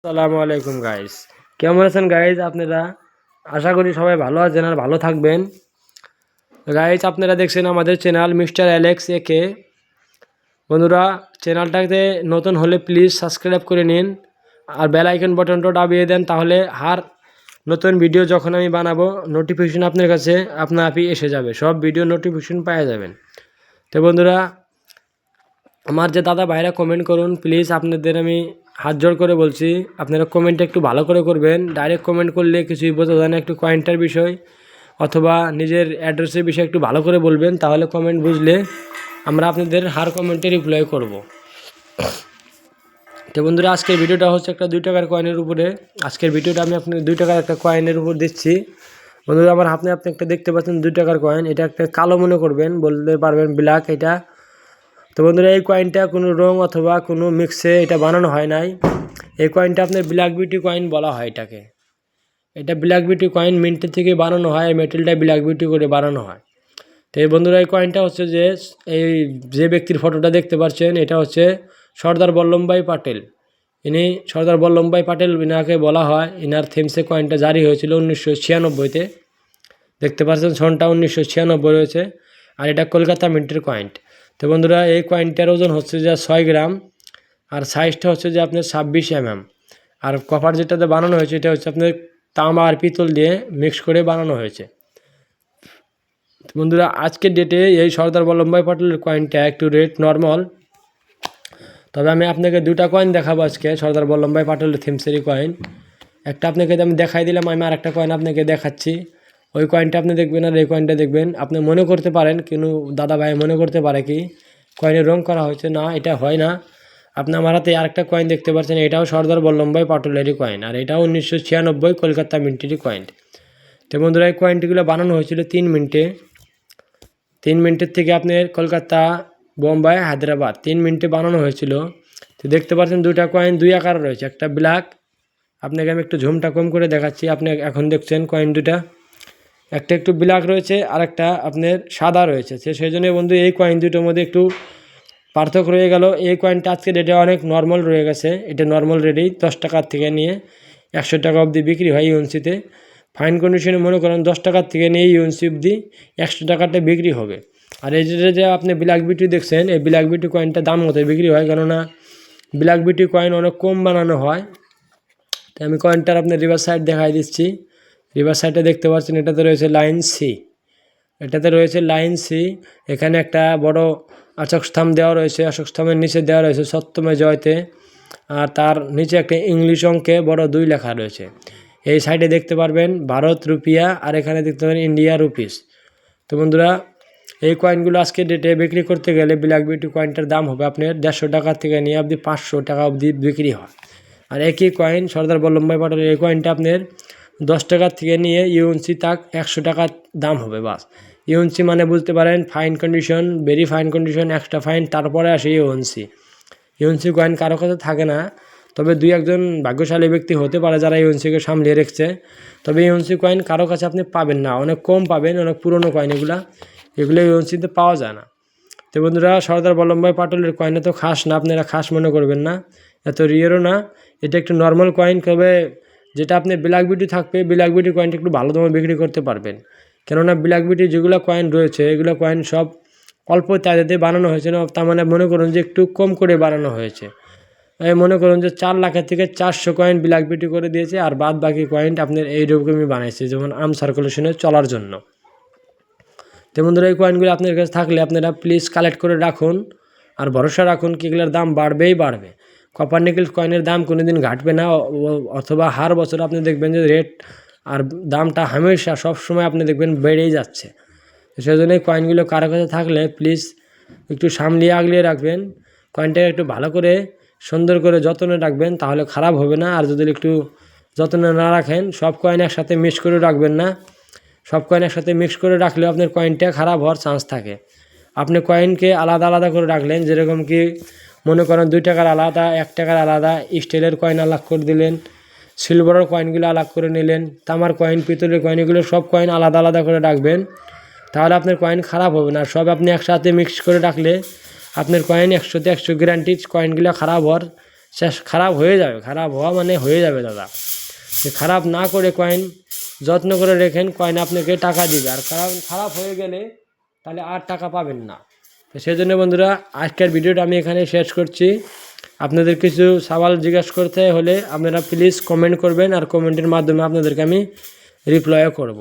আসসালামু আলাইকুম গাইস, কেমন আছেন গাইস? আপনারা আশা করি সবাই ভালো আছেন আর ভালো থাকবেন। গাইস, আপনারা দেখছেন আমাদের চ্যানেল মিস্টার অ্যালেক্স একে। বন্ধুরা, চ্যানেলটাতে নতুন হলে প্লিজ সাবস্ক্রাইব করে নিন আর বেল আইকন বাটনটা দাবিয়ে দেন, তাহলে নতুন ভিডিও যখন আমি বানাবো নোটিফিকেশন আপনার কাছে আপনা আপনি এসে যাবে, সব ভিডিও নোটিফিকেশন পাওয়া যাবেন। তো বন্ধুরা, আমার যে দাদা ভাইরা কমেন্ট করুন প্লিজ, আপনাদের আমি হাত জোড় করে বলছি আপনারা কমেন্টটা একটু ভালো করে করবেন। ডাইরেক্ট কমেন্ট করলে কিছুই বোঝা যায় না, একটু কয়েনটার বিষয় অথবা নিজের অ্যাড্রেসের বিষয়ে একটু ভালো করে বলবেন, তাহলে কমেন্ট বুঝলে আমরা আপনাদের হার কমেন্টে রিপ্লাই করব। তো বন্ধুরা, আজকের ভিডিওটা হচ্ছে একটা 2 টাকার কয়েনের উপরে। আজকের ভিডিওটা আমি আপনার 2 টাকার একটা কয়েনের উপর দিচ্ছি। বন্ধুরা, আমার হাতে আপনি একটা দেখতে পাচ্ছেন 2 টাকার কয়েন। এটা একটা কালো মনে করবেন, বলতে পারবেন ব্ল্যাক এটা। তো বন্ধুরা, এই কয়েনটা কোনো রং অথবা কোনো মিক্সে এটা বানানো হয় নাই। এই কয়েনটা আপনার ব্ল্যাক বিউটি কয়েন বলা হয় এটাকে। এটা ব্ল্যাক বিউটি কয়েন মিন্টের থেকে বানানো হয়, মেটেলটা ব্ল্যাক বিউটি করে বানানো হয়। তো এই বন্ধুরা, এই কয়েনটা হচ্ছে যে ব্যক্তির ফটোটা দেখতে পাচ্ছেন, এটা হচ্ছে সর্দার বল্লভভাই পাটেল। ইনি সর্দার বল্লভভাই পাটেল, ইনাকে বলা হয়। ইনার থেমসে কয়েনটা জারি হয়েছিল 1996-তে। দেখতে পাচ্ছেন সনটা 1996 রয়েছে, আর এটা কলকাতা মিন্টের কয়েন। তো বন্ধুরা, এই কয়েনটার ওজন হচ্ছে যে 6 গ্রাম, আর সাইজটা হচ্ছে যে আপনার 26 mm। আর কপার যেটাতে বানানো হয়েছে এটা হচ্ছে আপনার তামা আর পিতল দিয়ে মিক্স করে বানানো হয়েছে। বন্ধুরা, আজকের ডেটে এই সর্দার বল্লভভাই পাটেলের কয়েনটা একটু রেট নর্মাল। তবে আমি আপনাকে 2টা কয়েন দেখাবো আজকে, সর্দার বল্লভভাই পাটেলের থিমসেরি কয়েন। একটা আপনাকে আমি দেখাই দিলাম, আমি আর একটা কয়েন আপনাকে দেখাচ্ছি। ওই কয়েনটা আপনি দেখবেন আর এই কয়েনটা দেখবেন। আপনি মনে করতে পারেন, কিন্তু দাদা ভাই মনে করতে পারে কি কয়েনের রং করা হয়েছে, না এটা হয় না। আপনি আমার হাতে আরেকটা কয়েন দেখতে পাচ্ছেন, এটাও সর্দার বল্লভভাই পাটেলেরই কয়েন, আর এটাও 1996 কলকাতা মিন্টেরই কয়েন। তো বন্ধুরা, এই কয়েনটিগুলো বানানো হয়েছিল 3 মিনিটে। 3 মিনিটের থেকে আপনার কলকাতা, বোম্বাই, হায়দ্রাবাদ 3 মিনিটে বানানো হয়েছিল। তো দেখতে পাচ্ছেন 2টা কয়েন 2 আকার রয়েছে, একটা ব্ল্যাক। আপনাকে আমি একটু ঝুমটা কম করে দেখাচ্ছি। আপনি এখন দেখছেন কয়েন 2টা, একটা একটু ব্ল্যাক রয়েছে আর একটা আপনার সাদা রয়েছে। সেই জন্য বন্ধু, এই কয়েন দুটোর মধ্যে একটু পার্থক্য রয়ে গেল। এই কয়েনটা আজকে রেটে অনেক নর্মাল রয়ে গেছে। এটা নর্মাল রেটেই 10 টাকার থেকে নিয়ে 100 টাকা অবধি বিক্রি হয় ইউএনসিতে। ফাইন কন্ডিশনে মনে করেন 10 টাকার থেকে নিয়ে ইউএনসি অবধি 100 টাকাতে বিক্রি হবে। আর এই যে আপনি ব্ল্যাক বিউটি দেখছেন, এই ব্ল্যাক বিউটি কয়েনটা দাম মতো বিক্রি হয়, কেননা ব্ল্যাক বিউটি কয়েন অনেক কম বানানো হয়। তো আমি কয়েনটার আপনার রিভার সাইড দেখাই দিচ্ছি। রিভার সাইডে দেখতে পাচ্ছেন এটাতে রয়েছে লাইন সি। এটাতে রয়েছে লাইন সি। এখানে একটা বড় অশোক স্তম্ভ দেওয়া রয়েছে, অশোক স্তম্ভের নিচে দেওয়া রয়েছে সত্যমে জয়তে, আর তার নিচে একটা ইংলিশ অঙ্কে বড় 2 লেখা রয়েছে। এই সাইডে দেখতে পারবেন ভারত রুপিয়া, আর এখানে দেখতে পাবেন ইন্ডিয়া রুপিস। তো বন্ধুরা, এই কয়েনগুলো আজকে ডেটে বিক্রি করতে গেলে ব্ল্যাক বিউটি কয়েনটার দাম হবে আপনার 150 টাকা থেকে নিয়ে অবধি 500 টাকা অবধি বিক্রি হয়। আর একই কয়েন সর্দার বল্লভভাই পাটেলের এই কয়েনটা আপনার 10 টাকার থেকে নিয়ে ইউএনসি তাক 100 টাকার দাম হবে বাস। ইউএনসি মানে বুঝতে পারেন fine condition, very fine condition, extra fine, তারপরে আসে ইউএনসি। ইউএনসি কয়েন কারো কাছে থাকে না, তবে 2-1 ভাগ্যশালী ব্যক্তি হতে পারে যারা ইউএনসিকে সামলিয়ে রেখেছে। তবে ইউএনসি কয়েন কারো কাছে আপনি পাবেন না, অনেক কম পাবেন, অনেক পুরনো কয়েন এগুলো ইউএনসিতে পাওয়া যায় না। তো বন্ধুরা, সর্দার বল্লভভাই পাটেলের কয়েন তো খাস না, আপনারা খাস মনে করবেন না, এত রিয়েরও না। এটা একটু নর্মাল কয়েন, তবে যেটা আপনি ব্ল্যাক বিউটি থাকবে, ব্ল্যাক বিউটি কয়েনটা একটু ভালো দামে বিক্রি করতে পারবেন। কেননা ব্ল্যাক বিউটি যেগুলো কয়েন রয়েছে এগুলো কয়েন সব অল্প চাঁদাতে বানানো হয়েছে না, তার মানে মনে করুন যে একটু কম করে বানানো হয়েছে। মনে করুন যে 4 লাখের থেকে 400 কয়েন ব্ল্যাক বিউটি করে দিয়েছে, আর বাদ বাকি কয়েন আপনার এইরকমই বানাইছে, যেমন আর্ম সার্কুলেশনে চলার জন্য। তো বন্ধুরা, এই কয়েনগুলো আপনার কাছে থাকলে আপনারা প্লিজ কালেক্ট করে রাখুন, আর ভরসা রাখুন কি এগুলোর দাম বাড়বেই বাড়বে। কপার নিকেল কয়েনের দাম কোনো দিন ঘাটবে না, অথবা হার বছর আপনি দেখবেন যে রেট আর দামটা হামেশা সবসময় আপনি দেখবেন বেড়েই যাচ্ছে। সেই জন্য এই কয়েনগুলো কারো কাছে থাকলে প্লিজ একটু সামলিয়ে আগলিয়ে রাখবেন। কয়েনটাকে একটু ভালো করে সুন্দর করে যত্নে রাখবেন, তাহলে খারাপ হবে না। আর যদি একটু যত্নে না রাখেন, সব কয়েন একসাথে মিক্স করে রাখবেন না। সব কয়েন একসাথে মিক্স করে রাখলেও আপনার কয়েনটা খারাপ হওয়ার চান্স থাকে। আপনি কয়েনকে আলাদা আলাদা করে রাখলেন, যেরকম কি মনে করেন 2 টাকার আলাদা, 1 টাকার আলাদা, স্টিলের কয়েন আলাদা করে দিলেন, সিলভারের কয়েনগুলো আলাদা করে নিলেন, তামার কয়েন, পিতলের কয়েন, এগুলো সব কয়েন আলাদা আলাদা করে রাখবেন, তাহলে আপনার কয়েন খারাপ হবে না। সব আপনি একসাথে মিক্স করে রাখলে আপনার কয়েন 100-তে 100 গ্যারান্টি কয়েনগুলো খারাপ হওয়ার শেষ খারাপ হয়ে যাবে, খারাপ হওয়া মানে হয়ে যাবে দাদা। তো খারাপ না করে কয়েন যত্ন করে রেখেন, কয়েন আপনাকে টাকা দিবে। আর খারাপ হয়ে গেলে তাহলে আর টাকা পাবেন না। তো সেই জন্য বন্ধুরা আজকের ভিডিওটা আমি এখানে শেষ করছি। আপনাদের কিছু সওয়াল জিজ্ঞাসা করতে হলে আপনারা প্লিজ কমেন্ট করবেন, আর কমেন্টের মাধ্যমে আপনাদেরকে আমি রিপ্লাইও করব।